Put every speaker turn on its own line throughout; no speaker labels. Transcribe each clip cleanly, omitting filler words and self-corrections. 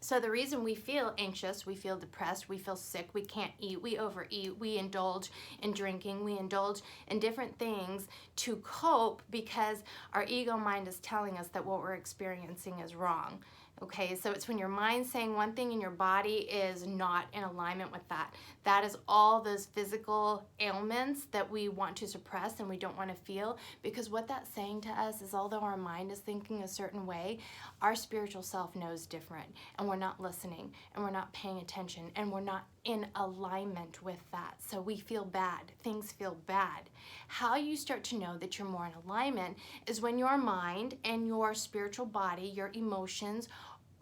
So the reason we feel anxious, we feel depressed, we feel sick, we can't eat, we overeat, we indulge in drinking, we indulge in different things to cope because our ego mind is telling us that what we're experiencing is wrong. Okay, so it's when your mind's saying one thing and your body is not in alignment with that. That is all those physical ailments that we want to suppress and we don't want to feel, because what that's saying to us is although our mind is thinking a certain way, our spiritual self knows different, and we're not listening, and we're not paying attention, and we're not in alignment with that. So we feel bad. Things feel bad. How you start to know that you're more in alignment is when your mind and your spiritual body, your emotions,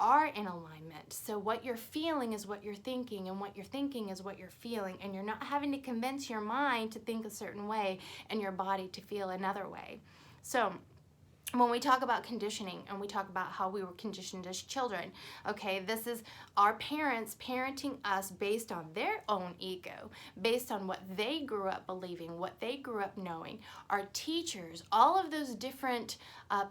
are in alignment. So what you're feeling is what you're thinking, and what you're thinking is what you're feeling, and you're not having to convince your mind to think a certain way and your body to feel another way. So when we talk about conditioning and we talk about how we were conditioned as children, okay, this is our parents parenting us based on their own ego, based on what they grew up believing, what they grew up knowing. Our teachers, all of those different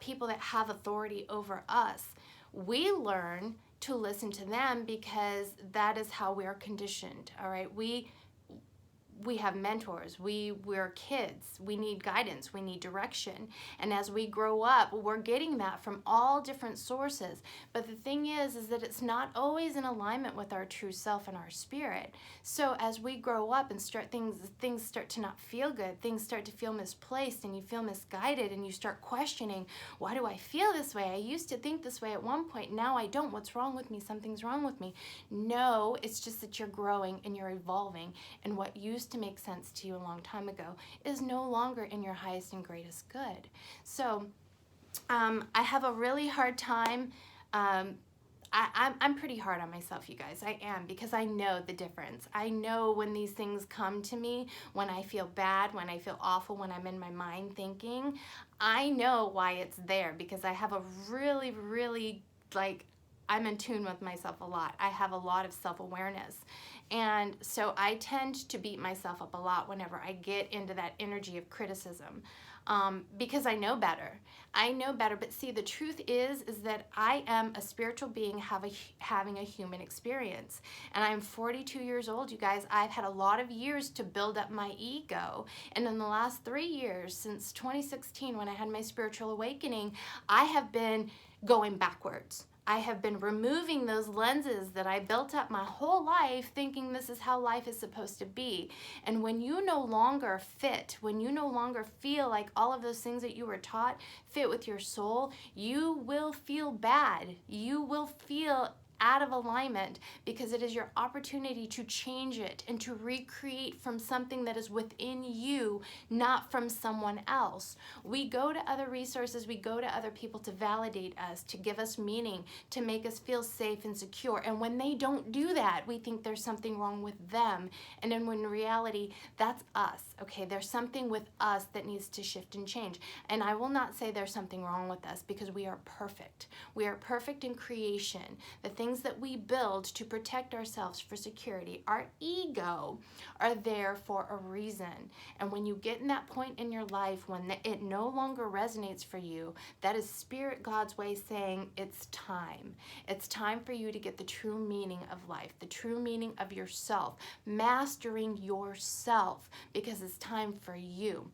people that have authority over us, we learn to listen to them because that is how we are conditioned, all right? We have mentors, we're kids, we need guidance, we need direction. And as we grow up, we're getting that from all different sources. But the thing is that it's not always in alignment with our true self and our spirit. So as we grow up and things start to not feel good, things start to feel misplaced, and you feel misguided, and you start questioning, why do I feel this way? I used to think this way at one point, now I don't. What's wrong with me? Something's wrong with me. No, it's just that you're growing and you're evolving, and what used to make sense to you a long time ago is no longer in your highest and greatest good. So I have a really hard time. I'm pretty hard on myself, you guys. I am, because I know the difference. I know when these things come to me, when I feel bad, when I feel awful, when I'm in my mind thinking, I know why it's there, because I have a really, I'm in tune with myself a lot. I have a lot of self-awareness. And so I tend to beat myself up a lot whenever I get into that energy of criticism, because I know better. I know better, but see, the truth is that I am a spiritual being having a human experience. And I'm 42 years old, you guys. I've had a lot of years to build up my ego. And in the last 3 years, since 2016, when I had my spiritual awakening, I have been going backwards. I have been removing those lenses that I built up my whole life thinking this is how life is supposed to be. And when you no longer fit, when you no longer feel like all of those things that you were taught fit with your soul, you will feel bad. You will feel out of alignment, because it is your opportunity to change it and to recreate from something that is within you, not from someone else. We go to other resources, we go to other people to validate us, to give us meaning, to make us feel safe and secure. And when they don't do that, we think there's something wrong with them. And then when in reality, that's us, okay? There's something with us that needs to shift and change. And I will not say there's something wrong with us, because we are perfect. We are perfect in creation. The things that we build to protect ourselves for security, our ego, are there for a reason. And when you get in that point in your life when it no longer resonates for you, that is Spirit God's way saying it's time. It's time for you to get the true meaning of life, the true meaning of yourself, mastering yourself, because it's time for you.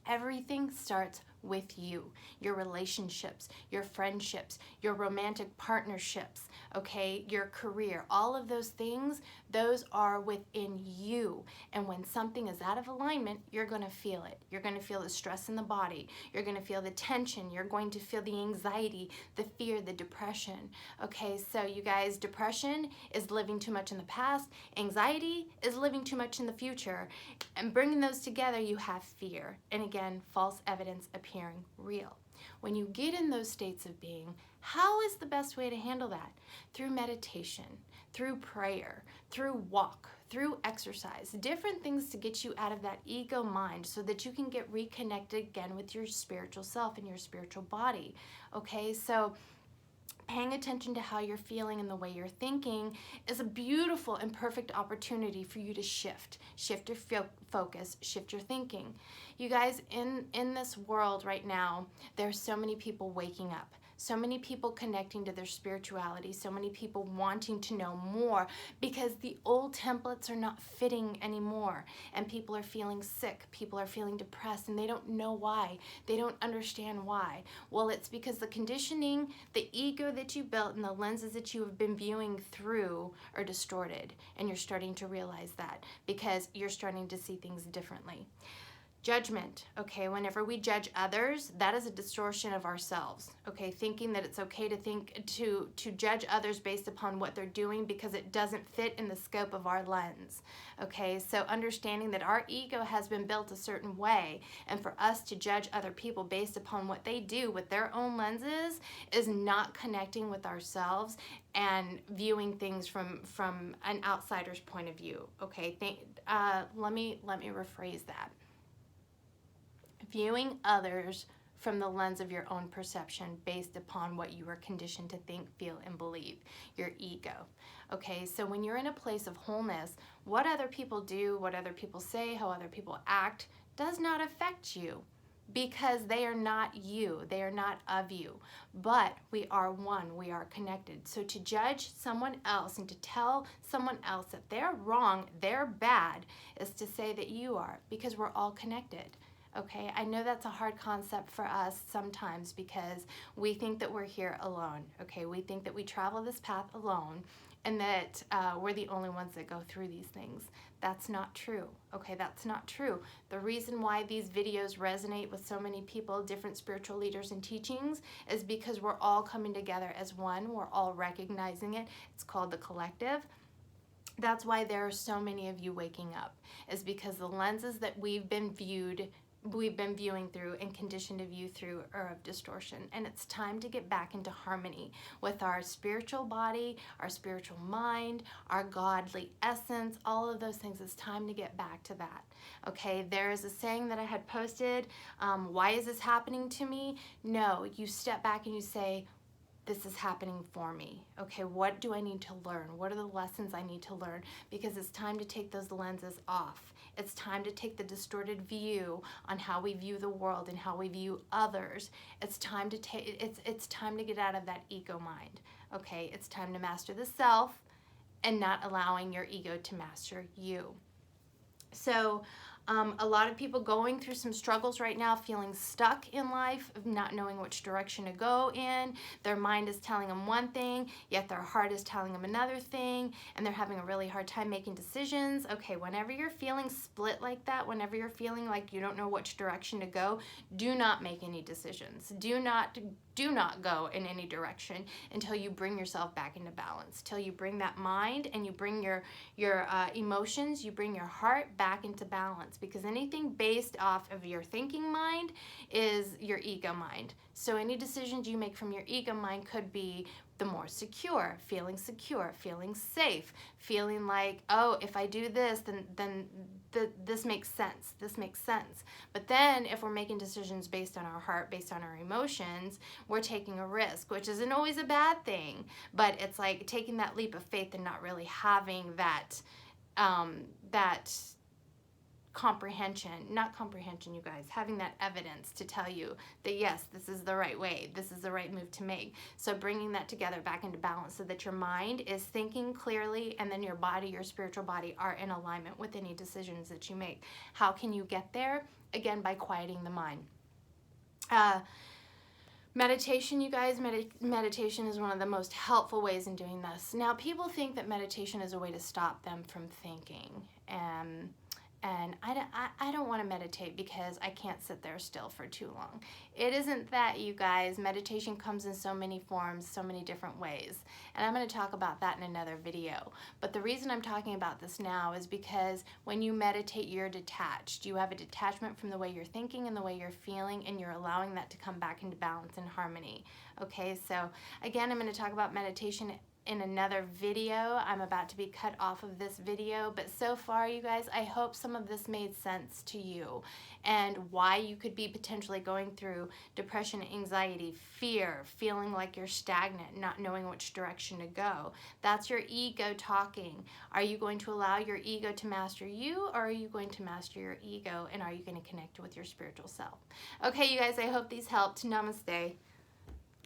Everything starts with you, your relationships, your friendships, your romantic partnerships, okay, your career, all of those things, those are within you. And when something is out of alignment, you're going to feel it. You're going to feel the stress in the body. You're going to feel the tension. You're going to feel the anxiety, the fear, the depression. Okay, so you guys, depression is living too much in the past. Anxiety is living too much in the future. And bringing those together, you have fear. And again, false evidence appearing real. When you get in those states of being, how is the best way to handle that? Through meditation, through prayer, through walk, through exercise, different things to get you out of that ego mind so that you can get reconnected again with your spiritual self and your spiritual body. Okay, so paying attention to how you're feeling and the way you're thinking is a beautiful and perfect opportunity for you to shift your focus, shift your thinking. You guys, in this world right now, there's so many people waking up. So many people connecting to their spirituality, so many people wanting to know more because the old templates are not fitting anymore, and people are feeling sick, people are feeling depressed, and they don't know why. They don't understand why. Well, it's because the conditioning, the ego that you built, and the lenses that you have been viewing through are distorted, and you're starting to realize that because you're starting to see things differently. Judgment, okay, whenever we judge others, that is a distortion of ourselves, okay, thinking that it's okay to judge others based upon what they're doing because it doesn't fit in the scope of our lens, okay, so understanding that our ego has been built a certain way, and for us to judge other people based upon what they do with their own lenses is not connecting with ourselves and viewing things from an outsider's point of view, okay, let me rephrase that. Viewing others from the lens of your own perception based upon what you were conditioned to think, feel, and believe, your ego. Okay, so when you're in a place of wholeness, what other people do, what other people say, how other people act does not affect you because they are not you, they are not of you, but we are one, we are connected. So to judge someone else and to tell someone else that they're wrong, they're bad, is to say that you are, because we're all connected. Okay, I know that's a hard concept for us sometimes because we think that we're here alone. Okay, we think that we travel this path alone and that we're the only ones that go through these things. That's not true. Okay, that's not true. The reason why these videos resonate with so many people, different spiritual leaders and teachings, is because we're all coming together as one. We're all recognizing it. It's called the collective. That's why there are so many of you waking up, is because the lenses that we've been viewing through and conditioned to view through are of distortion, and it's time to get back into harmony with our spiritual body, our spiritual mind, our godly essence, all of those things. It's time to get back to that. Okay, there is a saying that I had posted, why is this happening to me? No, you step back and you say, this is happening for me. Okay, what do I need to learn? What are the lessons I need to learn? Because it's time to take those lenses off. It's time to take the distorted view on how we view the world and how we view others. It's time to it's time to get out of that ego mind. Okay, it's time to master the self and not allowing your ego to master you. So a lot of people going through some struggles right now, feeling stuck in life, not knowing which direction to go in. Their mind is telling them one thing, yet their heart is telling them another thing, and they're having a really hard time making decisions. Okay, whenever you're feeling split like that, whenever you're feeling like you don't know which direction to go, do not make any decisions. Do not go in any direction until you bring yourself back into balance, till you bring that mind and you bring your emotions, you bring your heart back into balance, because anything based off of your thinking mind is your ego mind. So any decisions you make from your ego mind could be the more secure, feeling safe, feeling like, oh, if I do this, then this makes sense. This makes sense. But then if we're making decisions based on our heart, based on our emotions, we're taking a risk, which isn't always a bad thing. But it's like taking that leap of faith and not really having that not comprehension, you guys, having that evidence to tell you that yes, this is the right way, this is the right move to make. So bringing that together back into balance so that your mind is thinking clearly and then your body, your spiritual body, are in alignment with any decisions that you make. How can you get there? Again, by quieting the mind. Meditation, you guys, meditation is one of the most helpful ways in doing this. Now, people think that meditation is a way to stop them from thinking, and I don't want to meditate because I can't sit there still for too long. It isn't that, you guys. Meditation comes in so many forms, so many different ways. And I'm going to talk about that in another video. But the reason I'm talking about this now is because when you meditate, you're detached. You have a detachment from the way you're thinking and the way you're feeling, and you're allowing that to come back into balance and harmony. Okay, so again, I'm going to talk about meditation in another video. I'm about to be cut off of this video, but so far, you guys, I hope some of this made sense to you and why you could be potentially going through depression, anxiety, fear, feeling like you're stagnant, not knowing which direction to go. That's your ego talking. Are you going to allow your ego to master you, or are you going to master your ego, and are you going to connect with your spiritual self? Okay, you guys, I hope these helped. Namaste.